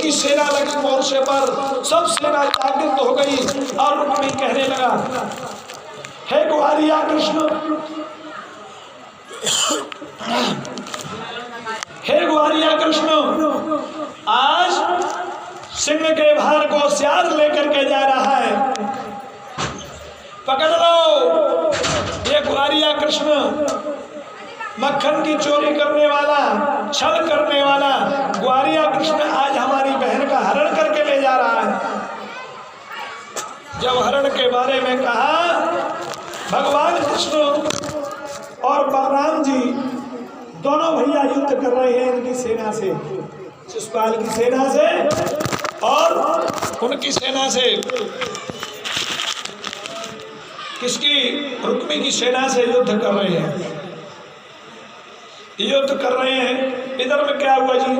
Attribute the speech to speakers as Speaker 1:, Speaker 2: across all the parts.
Speaker 1: की सेना लगी मोर्चे पर, सब सेना जागृत हो गई और रुक्मी कहने लगा, हे ग्वालिया कृष्ण, हे ग्वालिया कृष्ण, आज सिंह के भार को सियार लेकर के जा रहा है, पकड़ लो। ये ग्वालिया कृष्ण मक्खन की चोरी करने वाला, छल करने वाला ग्वालिया कृष्ण आज हमारी बहन का हरण करके ले जा रहा है। जब हरण के बारे में कहा, भगवान कृष्ण और बलराम जी दोनों भैया युद्ध कर रहे हैं इनकी सेना से, शिशुपाल की सेना से और उनकी सेना से। किसकी? रुक्मी की सेना से युद्ध कर रहे हैं, युद्ध कर रहे हैं। इधर में क्या हुआ जी?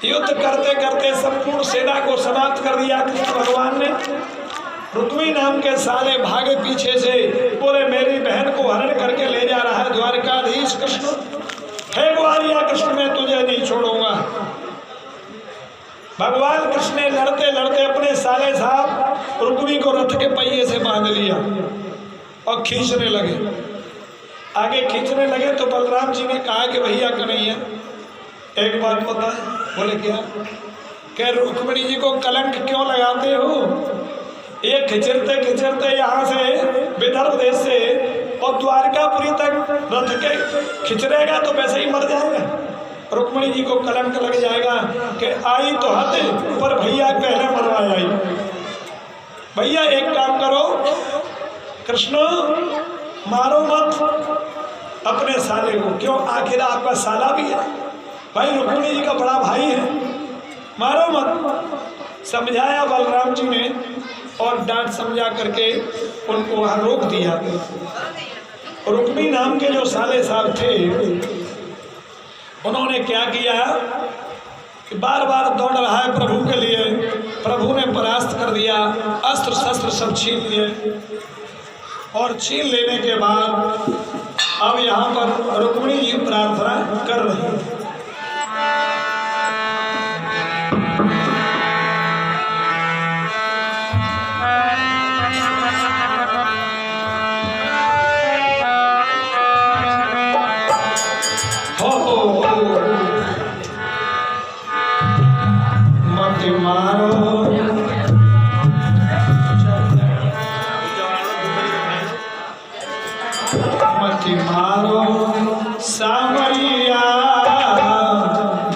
Speaker 1: युद्ध करते करते संपूर्ण सेना को समाप्त कर दिया कृष्ण भगवान ने। रुक्मी नाम के साले भागे पीछे से, बोले मेरी बहन को हरण करके ले जा रहा है द्वारकाधीश कृष्ण। हे ग्वालिया कृष्ण, मैं तुझे नहीं छोड़ूंगा। भगवान कृष्ण ने लड़ते लड़ते अपने साले साहब रुक्मी को रथ के पहिए से बांध लिया और खींचने लगे। आगे खींचने लगे तो बलराम जी ने कहा कि भैया कन्हैया एक बात पता है? बोले क्या? कह रुक्मिणी जी को कलंक क्यों लगाते हो? ये खिंचरते खिंचरते यहाँ से विदर्भ देश से और द्वारकापुरी तक रथ के खिंचरेगा तो वैसे ही मर जाएगा। रुक्मिणी जी को कलंक लग जाएगा कि आई तो हद पर भैया पहले मरवाए आई। भैया एक काम करो, कृष्ण मारो मत अपने साले को। क्यों? आखिर आपका साला भी है भाई, रुक्मिणी जी का बड़ा भाई है, मारो मत। समझाया बलराम जी ने और डांट समझा करके उनको वहां रोक दिया। रुक्मी नाम के जो साले साहब थे उन्होंने क्या किया कि बार बार दौड़ रहा है प्रभु के लिए, प्रभु ने परास्त कर दिया, अस्त्र शस्त्र सब छीन लिए और छीन लेने के बाद अब यहाँ पर रुक्मिणी जी प्रार्थना कर रही है। सावरिया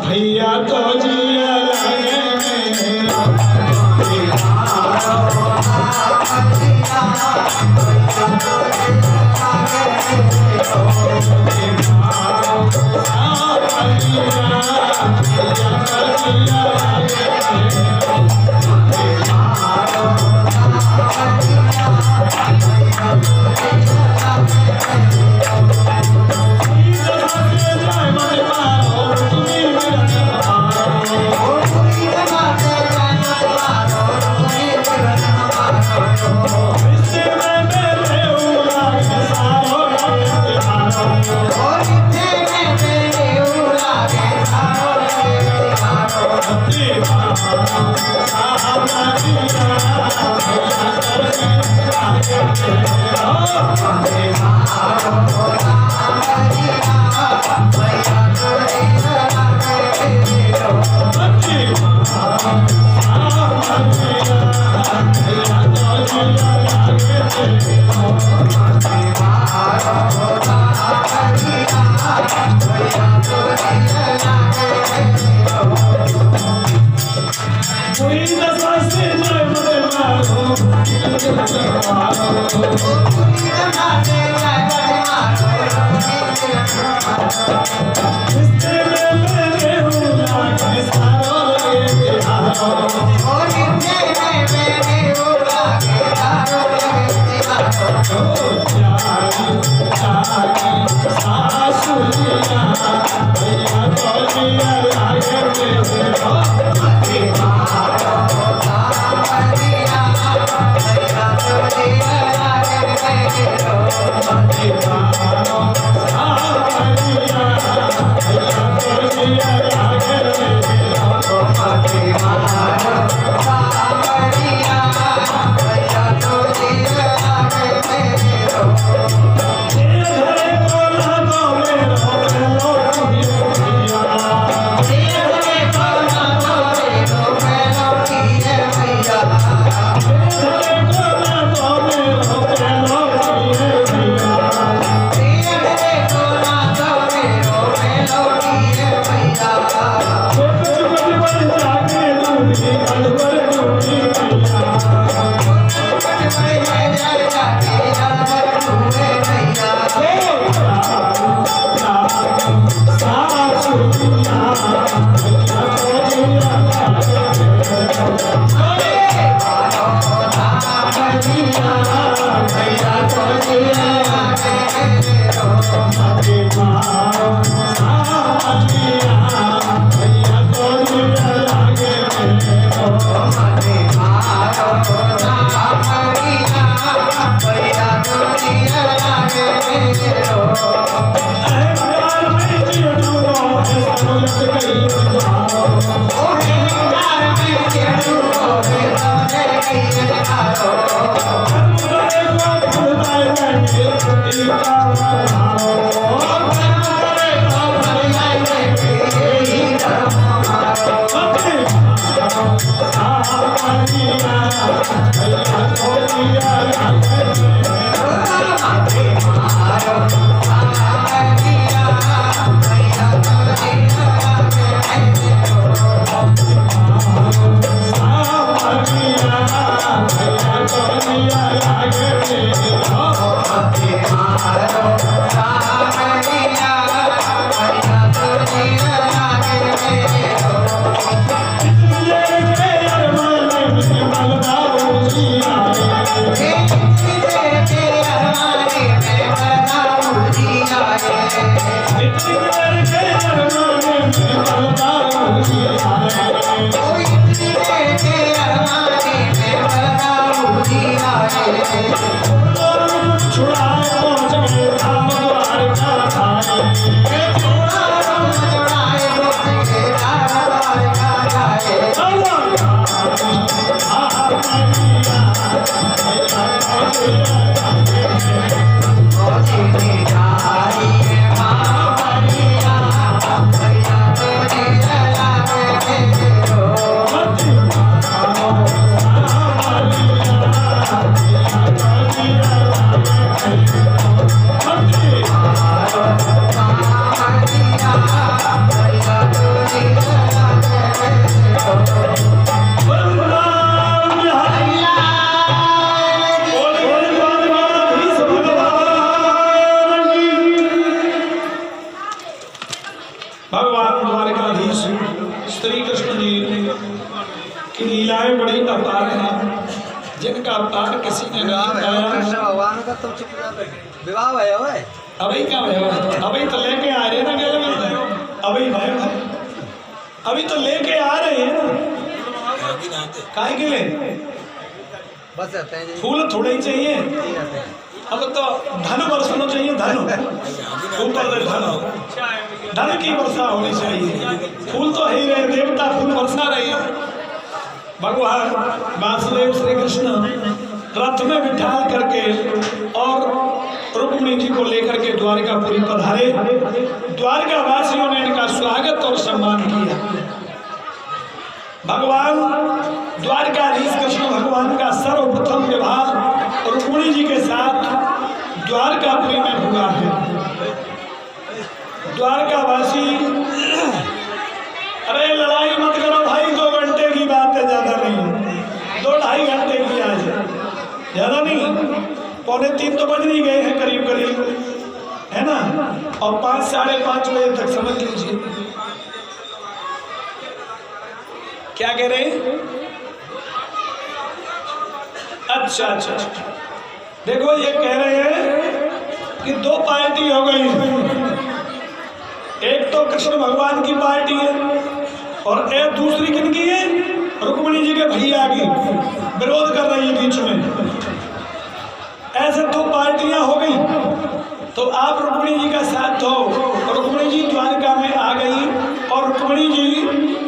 Speaker 1: भैया तो जिया
Speaker 2: Oh,
Speaker 1: भगवान द्वारकाधीश श्री कृष्ण जी की लीलाएं बड़ी अपार हैं, जिनका अवतार किसी ने नहीं बताया।
Speaker 2: भगवान का तो विवाह है ओए,
Speaker 1: अभी क्या भयो अभी तो लेके आ रहे ना गेले में अभी भयो है, अभी तो लेके आ रहे हैं ना, काहे के लिए
Speaker 2: बस रहते हैं
Speaker 1: फूल थोड़े ही चाहिए, अब तो धन बरसना चाहिए, धन ऊपर से धन की वर्षा होनी चाहिए। फूल तो ही रहे, देवता फूल बरसा रहे हैं। भगवान वासुदेव श्री कृष्ण रथ में बिठाल करके और रुक्मिणी जी को लेकर के द्वारकापुरी पधारे। द्वारका वासियों ने इनका स्वागत और सम्मान किया। भगवान द्वारकाधीश कृष्ण भगवान का सर्वप्रथम विवाह रुक्मिणी जी के साथ द्वारकापुरी में हुआ है। द्वारकावासी, अरे लड़ाई मत करो भाई, 2 घंटे की बात है, ज्यादा नहीं, 2-2.5 घंटे की आज, ज्यादा नहीं, 2:45 तो बज नहीं गए हैं करीब करीब, है ना, और 5-5:30 बजे तक समझ लीजिए। क्या कह रहे हैं? अच्छा, देखो ये कह रहे हैं कि 2 पार्टी हो गई, एक तो कृष्ण भगवान की पार्टी है और एक दूसरी किनकी है? रुक्मिणी जी के भैया की, विरोध कर रही है बीच में। ऐसे 2 पार्टियां हो गई। तो आप रुक्मिणी जी का साथ दो। रुक्मिणी जी द्वारका में आ गई और रुक्मिणी जी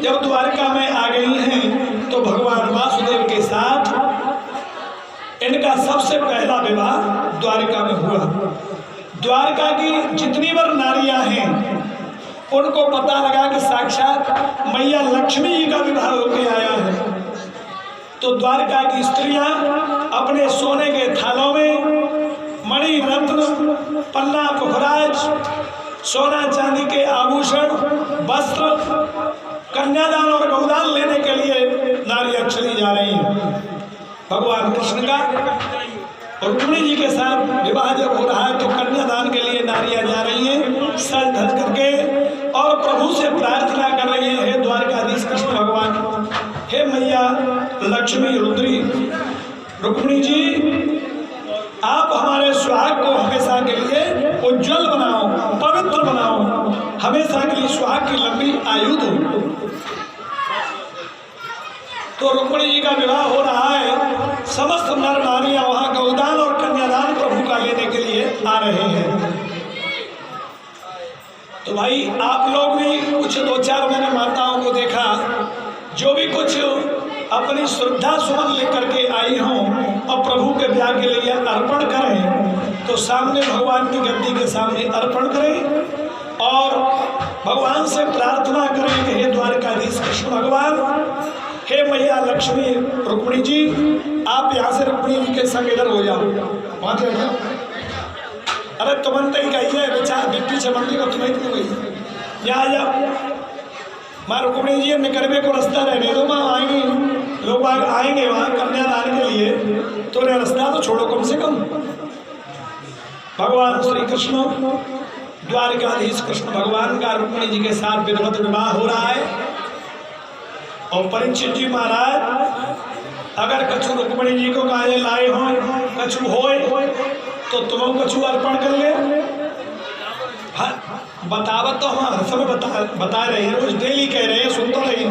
Speaker 1: जब द्वारका में आ गई हैं तो भगवान वासुदेव के साथ इनका सबसे पहला विवाह द्वारका में हुआ। द्वारका की जितनी बार नारियां हैं उनको पता लगा कि साक्षात मैया लक्ष्मी जी का विवाह होकर आया है। तो द्वारका की स्त्रियां अपने सोने के थालों में मणि रत्न, पन्ना पुखराज, सोना चांदी के आभूषण, वस्त्र, कन्यादान और गौदान लेने के लिए नारियां चली जा रही हैं। भगवान कृष्ण का रुक्मिणी जी के साथ विवाह जब हो रहा है तो कन्यादान के लिए नारियां जा रही हैं सज धज करके और प्रभु से प्रार्थना कर रही हैं, हे द्वारकाधीश कृष्ण भगवान, हे मैया लक्ष्मी रुद्री, रुक्मिणी जी, आप हमारे सुहाग को हमेशा के लिए उज्जवल बनाओ, पवित्र बनाओ, हमेशा के लिए सुहाग की लंबी आयु दो। तो रुक्मिणी जी का विवाह हो रहा है, समस्त नर नारियां वहां गौदान और कन्यादान प्रभु का लेने के लिए आ रहे हैं। तो भाई आप लोग भी कुछ 2-4 मैंने माताओं को देखा जो भी कुछ अपनी श्रद्धा सुमन लेकर के आई हों और प्रभु के ब्याह के लिए अर्पण करें तो सामने भगवान की गद्दी के सामने अर्पण करें और भगवान से प्रार्थना करें कि हे द्वारकाधीश कृष्ण भगवान, हे मैया लक्ष्मी रुक्मिणी जी, आप यहाँ से रुक्मिणी जी के संग इधर हो जाओ, वहाँ चले। अरे तुमन तो ही कही है बेचार बिट्टी चमंदी को तुम्हें क्यों गई, यहाँ आ जाओ। माँ रुक्मिणी जी निकलने को रास्ता रहने दो, माँ आएंगे, लोग आएंगे वहाँ कन्यादान के लिए, तो रास्ता तो छोड़ो कम से कम। भगवान श्री कृष्ण द्वारकाधीश कृष्ण भगवान का रुक्मिणी जी के साथ विधिवत विवाह हो रहा है। और परीक्षित जी महाराज अगर कछु रुक्मिणी जी को काहे लाए हो, कछु होए तो तुम कछु अर्पण कर ले। हाँ बतावत तो हम हर समय बता रहे हैं, कुछ डेली कह रहे हैं, सुन तो रही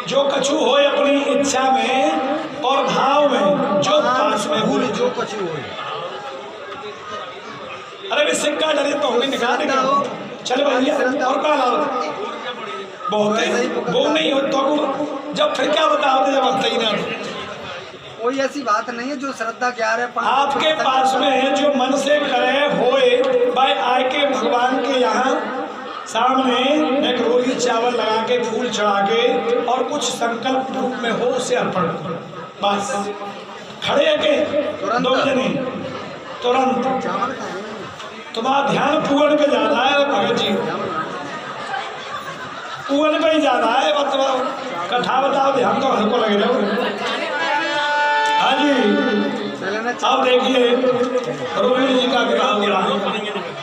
Speaker 1: जो कछु होए अपनी इच्छा में और भाव में जो पास में हो,
Speaker 2: जो कछु होए।
Speaker 1: अरे भी सिक्का डरे तो हमें निकाल देगा, चल भैया और का लाभ बहुत है वो नहीं हो तो जब फिर क्या बताओ जब आता ही ना
Speaker 2: कोई ऐसी बात नहीं है जो श्रद्धा क्या है
Speaker 1: आपके पास में है जो मन से करे होए भाई आके भगवान के यहाँ सामने एक रोली चावल लगा के फूल चढ़ा के और कुछ संकल्प रूप में हो उसे अर्पण करो बस खड़े के दो जने तुरंत तुम्हारा ध्यान पूवन पे ज्यादा है भगत जी पूवन पे ही ज्यादा है मतलब कथा बताओ ध्यान तो हल्को लगे जाओ हाँ जी अब देखिए रोहिणी जी का विवाह हो रहा है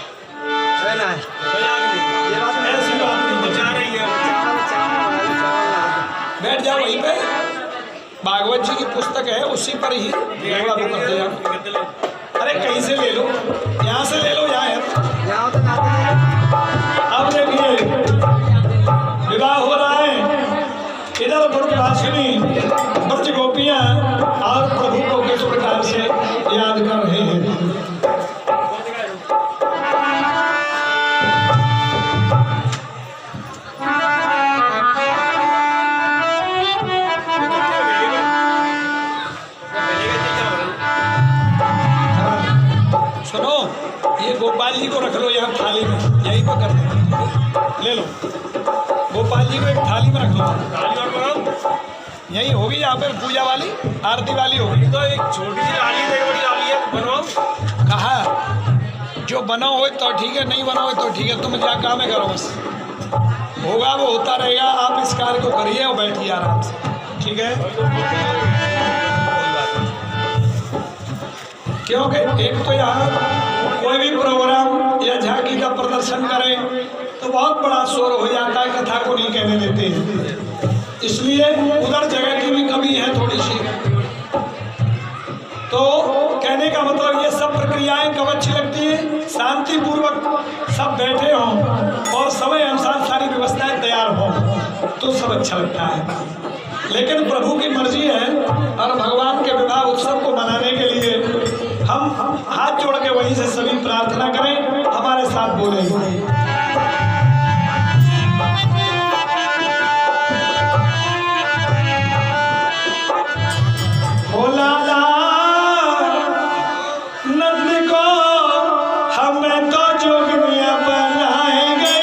Speaker 1: ऐसी बात नहीं बचा रही है बैठ जाओ वहीं पे भागवत जी की पुस्तक है उसी पर ही वो कर दिया अरे कहीं से ले लो यहाँ से ले लो यहाँ अब देखिए विवाह हो रहा है इधर ब्रजवासिनी ब्रज गोपियाँ और प्रभु को किस प्रकार से याद कर रहे हैं सुनो ये गोपाल जी को रख लो यहाँ थाली में यहीं पर कर दो ले लो गोपाल जी को एक थाली में रख लो यही होगी यहाँ पे पूजा वाली आरती वाली होगी तो एक छोटी सी डाली बड़ी डाली है बनवाओ कहा जो बना हो तो ठीक है नहीं बना हो तो ठीक है तुम क्या काम है करो बस होगा वो होता रहेगा आप इस कार्य को करिए और बैठिए आराम से ठीक है क्योंकि एक तो यहाँ कोई भी प्रोग्राम या झांकी का प्रदर्शन करें तो बहुत बड़ा शोर हो जाता है कथा को नहीं कहने देते हैं इसलिए उधर जगह की भी कमी है थोड़ी सी तो कहने का मतलब ये सब प्रक्रियाएं कब अच्छी लगती है शांतिपूर्वक सब बैठे हों और समय अनुसार सारी व्यवस्थाएं तैयार हों तो सब अच्छा लगता है लेकिन प्रभु की मर्जी है और भगवान के विवाह उत्सव को मनाने के लिए हम हाथ जोड़ के वहीं से सभी प्रार्थना करें हमारे साथ बोले लाला नंद को हमें तो जोगिया बनाएंगे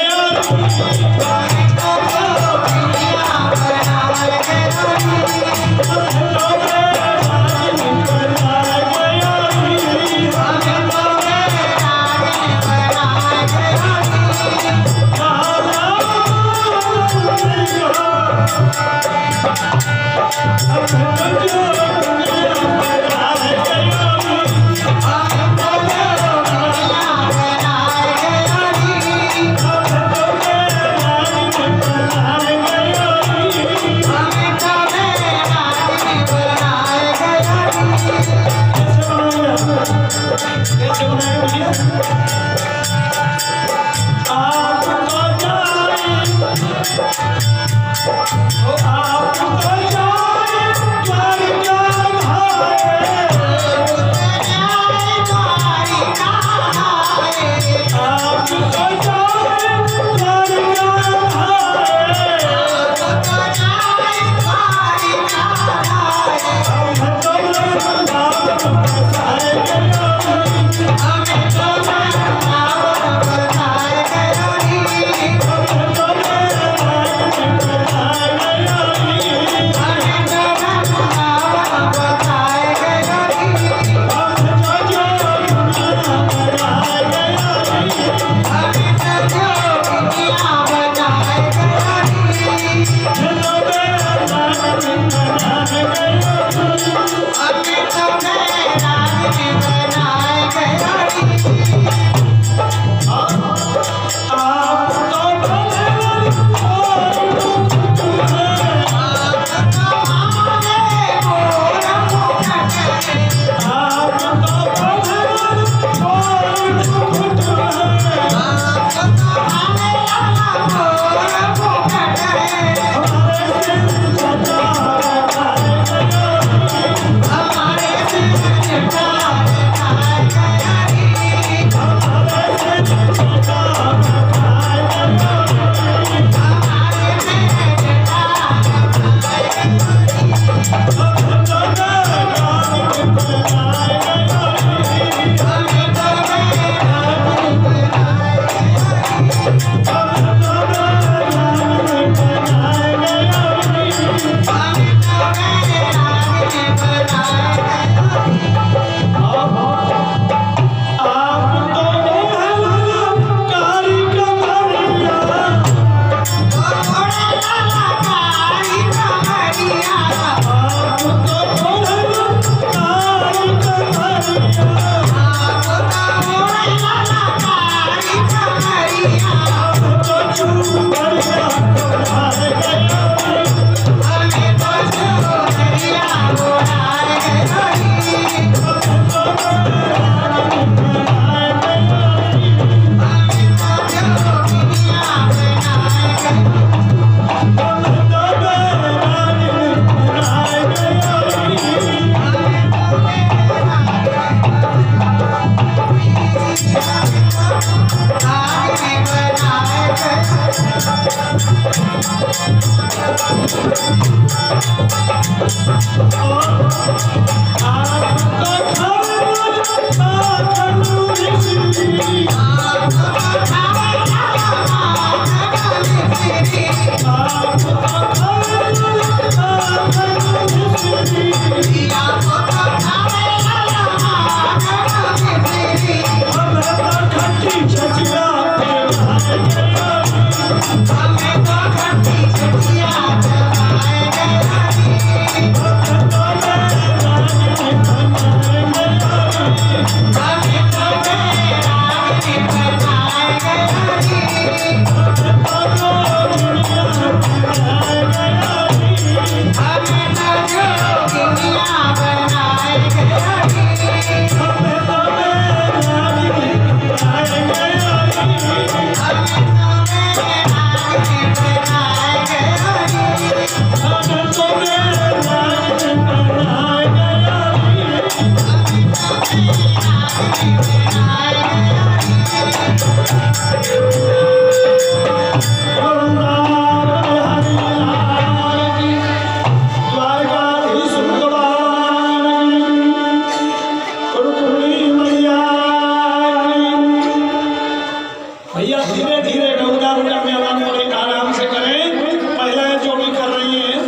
Speaker 1: भैया धीरे धीरे गंगा करने वाले बड़े आराम से करें। महिलाएं जो भी कर रही हैं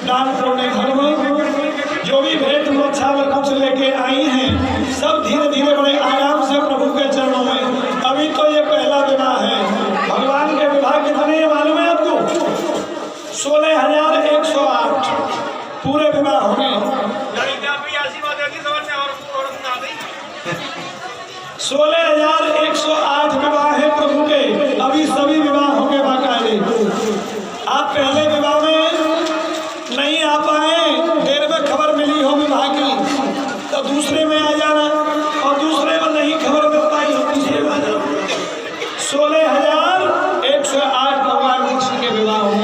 Speaker 1: दान पुण्य धर्म, जो भी भेंट मोक्षा में कुछ लेके आई हैं, सब धीरे धीरे बड़े आराम से प्रभु के चरणों में। अभी तो ये पहला विवाह है। भगवान के विवाह कितने हैं मालूम है आपको? 16,108 पूरे विवाह हो गए। 16,108 विवाह है प्रभु के। अभी सभी विवाह हो गए बाकायदे। आप पहले विवाह में नहीं आ पाए, देर में खबर मिली हो विवाह की, तो दूसरे में आ जाना, और दूसरे में नहीं खबर मिल पाई हो तीसरे में आ जाना। 16,108 भगवान कृष्ण के विवाह हो गए।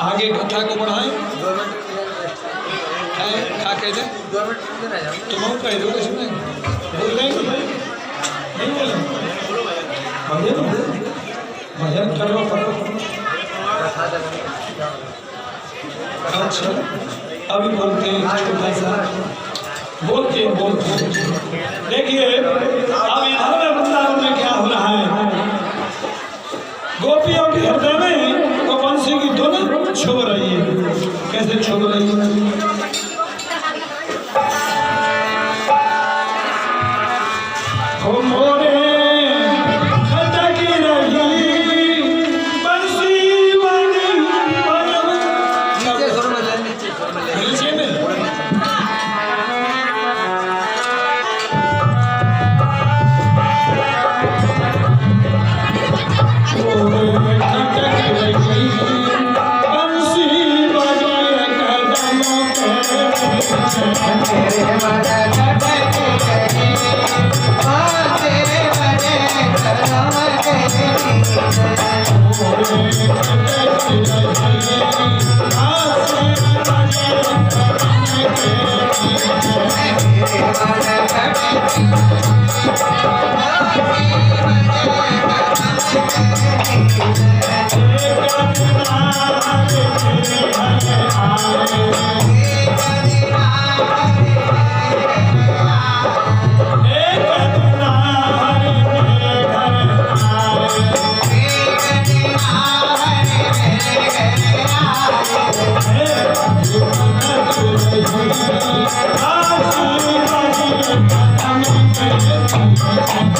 Speaker 1: आगे कथा को बढ़ाएं। खा कह दे तुम कह दो इसमें बोल लेंगे नहीं बोले भजन करो करो। अच्छा अभी बोलते हैं छोटा सा बोलते देखिए अब इधर में वृंदावन में क्या हो रहा है। गोपियों के हृदय में वो बंसी की धुन छुप रही है। कैसे छुप रही है?
Speaker 3: Thank you.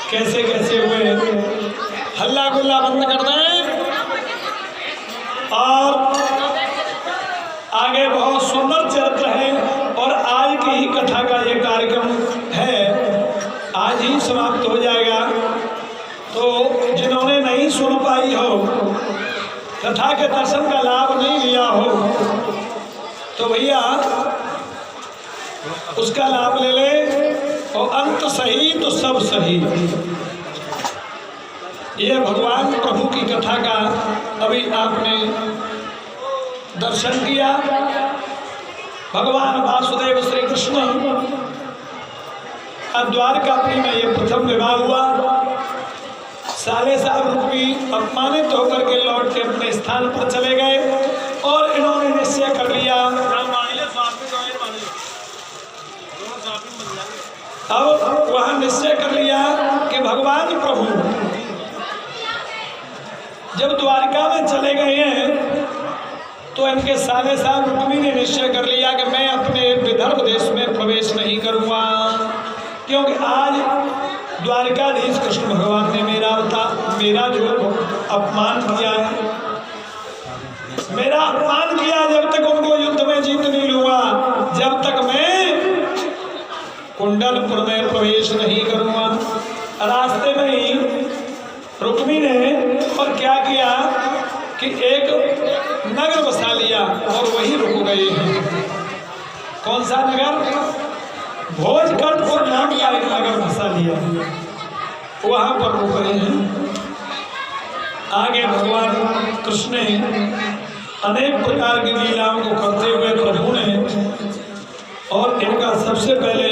Speaker 1: कैसे कैसे हुए, हल्ला गुल्ला बंद कर दें। और आगे बहुत सुंदर चरित्र है और आज की ही कथा का ये कार्यक्रम है, आज ही समाप्त हो जाएगा। तो जिन्होंने नहीं सुन पाई हो, कथा के दर्शन का लाभ नहीं लिया हो, तो भैया उसका लाभ ले ले। और अंत सही तो सब सही। ये भगवान प्रभु की कथा का अभी आपने दर्शन किया। भगवान वासुदेव श्री कृष्ण द्वारकापुरी में ये प्रथम विवाह हुआ। साले साहब रुक्मी अपमानित होकर के लौट के अपने स्थान पर चले गए और इन्होंने निश्चय कर लिया, अब वहां निश्चय कर लिया कि भगवान प्रभु जब द्वारका में चले गए हैं तो इनके साले साहब रुक्मी ने निश्चय कर लिया कि मैं अपने विदर्भ देश में प्रवेश नहीं करूंगा, क्योंकि आज द्वारकाधीश कृष्ण भगवान ने मेरा जो अपमान किया है, मेरा अपमान किया। जब तक उनको युद्ध में जीत नहीं लूंगा, जब तक मैं कुंडलपुर में प्रवेश नहीं करूंगा। रास्ते में ही रुक्मी ने और क्या किया, कि एक नगर बसा लिया और वहीं रुक गए हैं। कौन सा नगर? भोजकटपुर नाम का एक नगर बसा लिया, वहां पर रुक गए हैं। आगे भगवान कृष्ण ने अनेक प्रकार की लीलाओं को करते हुए प्रभु ने, और इनका सबसे पहले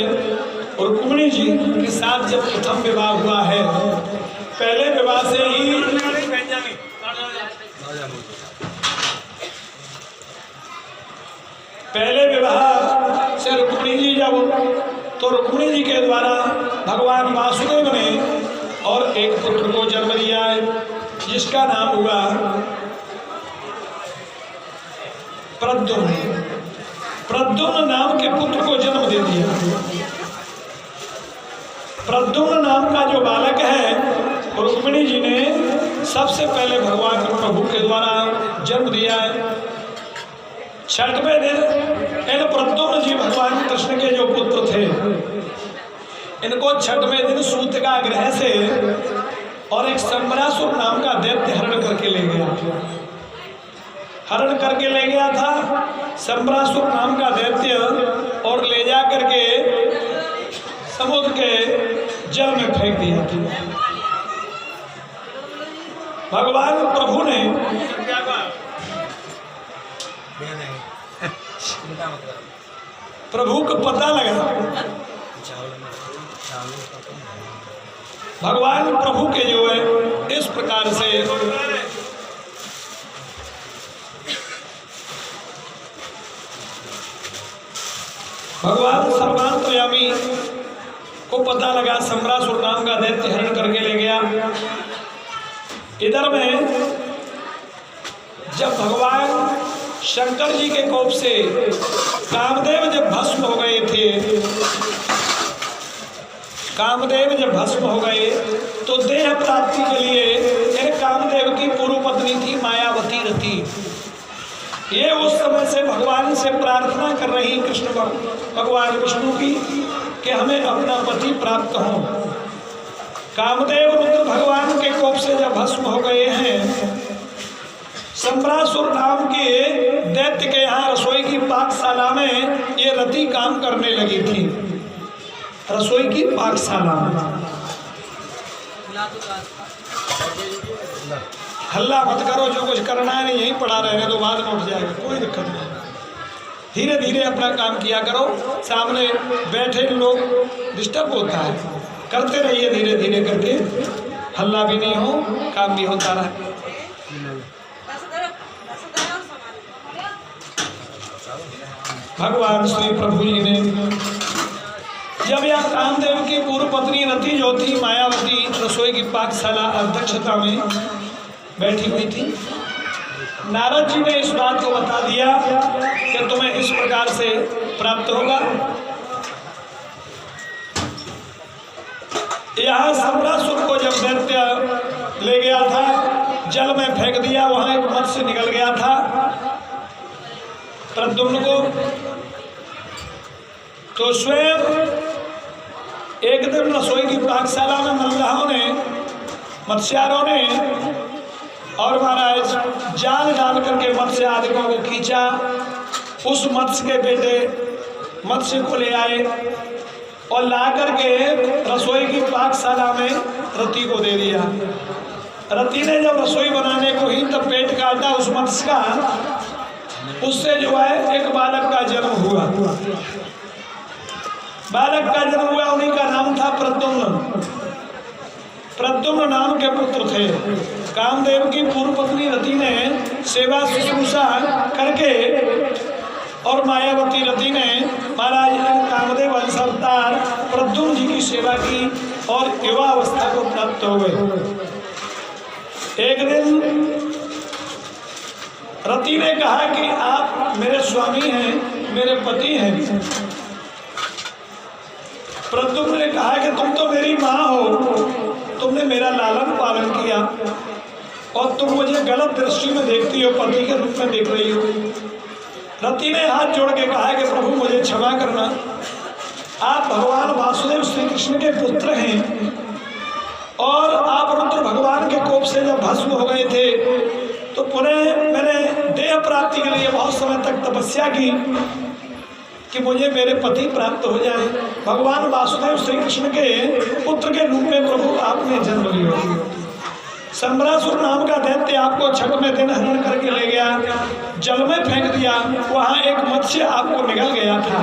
Speaker 1: रुक्मिणी जी के साथ जब प्रथम विवाह हुआ है, पहले विवाह से ही रुक्मिणी जी जब, तो रुक्मिणी जी के द्वारा भगवान वासुदेव ने और एक पुत्र को जन्म दिया है, जिसका नाम हुआ प्रद्युम्न। प्रद्युम्न नाम के पुत्र को जन्म दे दिया। प्रद्युम्न नाम का जो बालक है, रुक्मिणी जी ने सबसे पहले भगवान प्रभु के द्वारा जन्म दिया है। छठवें दिन इन प्रद्युम्न जी भगवान कृष्ण के जो पुत्र थे, इनको छठवें दिन सूतकागृह से और एक संबरासुर नाम का दैत्य हरण करके ले गया। हरण करके ले गया था संबरासुर नाम का दैत्य, और ले जा करके समुद्र के जल में फेंक दिया था। भगवान प्रभु ने प्रभु को पता लगा, भगवान प्रभु के जो है इस प्रकार से भगवान सर्वांतर्यामी को पता लगा, संबरासुर नाम का दैत्य हरण करके ले गया। इधर में जब भगवान शंकर जी के कोप से कामदेव जब भस्म हो गए थे, कामदेव जब भस्म हो गए तो देह प्राप्ति के लिए इन कामदेव की पूर्व पत्नी थी मायावती रति। ये उस समय से भगवान से प्रार्थना कर रही कृष्ण भगवान विष्णु की कि हमें अपना पति प्राप्त हो। कामदेव रुद्र भगवान के कोप से जब भस्म हो गए हैं, संबरासुर नाम के दैत्य के यहाँ रसोई की पाकशाला में ये रति काम करने लगी थी। रसोई की पाकशाला में हल्ला मत करो, जो कुछ करना है नहीं यहीं पड़ा रहने दो, बाद में उठ जाएगा, कोई दिक्कत नहीं। धीरे धीरे अपना काम किया करो, सामने बैठे लोग डिस्टर्ब होता है, करते रहिए धीरे धीरे करके, हल्ला भी नहीं हो, काम भी होता रहे। भगवान श्री प्रभु जी ने जब यह कामदेव की पूर्व पत्नी रति जो थी मायावती रसोई की पाकशाला अध्यक्षता में बैठी हुई थी, नारद जी ने इस बात को बता दिया कि तुम्हें इस प्रकार से प्राप्त होगा। यहाँ संबरासुर को जब दैत्य ले गया था, जल में फेंक दिया, वहां एक मत्स्य निकल गया था प्रद्युम्न को। तो स्वयं एक दिन रसोई की पाकशाला में मल्लाहों ने, मत्स्यारों ने और महाराज जाल डाल करके मत्स्य आदिकों को खींचा। उस मत्स्य के बेटे मत्स्य को ले आए और ला करके रसोई की पाकशाला में रति को दे दिया। रति ने जब रसोई बनाने को ही तब पेट काटा उस मत्स्य का, उससे जो है एक बालक का जन्म हुआ। बालक का जन्म हुआ, उन्हीं का नाम था प्रद्युम्न। प्रद्युम्न नाम के पुत्र थे। कामदेव की पूर्व पत्नी रति ने सेवा शुश्रूषा करके और मायावती रति ने महाराज कामदेव अंश अवतार प्रद्युम्न जी की सेवा की और युवा अवस्था को प्राप्त हो गए। एक दिन रति ने कहा कि आप मेरे स्वामी हैं, मेरे पति हैं। प्रद्युम्न ने कहा कि तुम तो मेरी माँ हो, तुमने मेरा लालन पालन किया और तुम मुझे गलत दृष्टि में देखती हो, पति के रूप में देख रही हो। रति ने हाथ जोड़ के कहा कि प्रभु मुझे क्षमा करना, आप भगवान वासुदेव श्री कृष्ण के पुत्र हैं और आप रुद्र भगवान के कोप से जब भस्म हो गए थे तो पुनः मैंने देह प्राप्ति के लिए बहुत समय तक तपस्या की कि मुझे मेरे पति प्राप्त हो जाए। भगवान वासुदेव श्री कृष्ण के पुत्र के रूप में प्रभु आपने जन्म लिया। संबरासुर नाम का दैत्य आपको छठवें दिन हरण करके ले गया, जल में फेंक दिया। वहां एक मत्स्य आपको निगल गया था।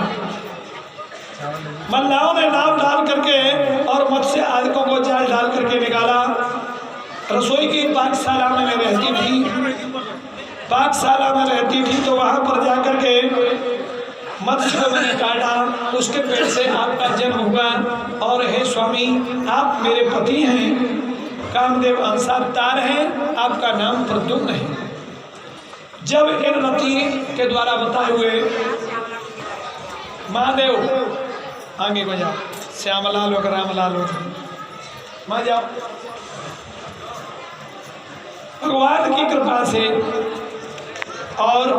Speaker 1: मल्लाहों ने नाव डाल करके और मत्स्य आदिकों को जाल डाल करके निकाला। रसोई की पाकशाला में मैं रहती थी, पाकशाला में रहती थी, तो वहां पर जाकर के मत्स्य को मैंने काटा, उसके पेट से आपका जन्म हुआ। और हे स्वामी, आप मेरे पति हैं, कामदेव अंशावतार हैं, आपका नाम प्रद्युम्न है। जब इन रति के द्वारा बताए हुए महादेव आगे को जाओ, श्यामलाल हो रामलाल हो, मां जाओ। भगवान की कृपा से और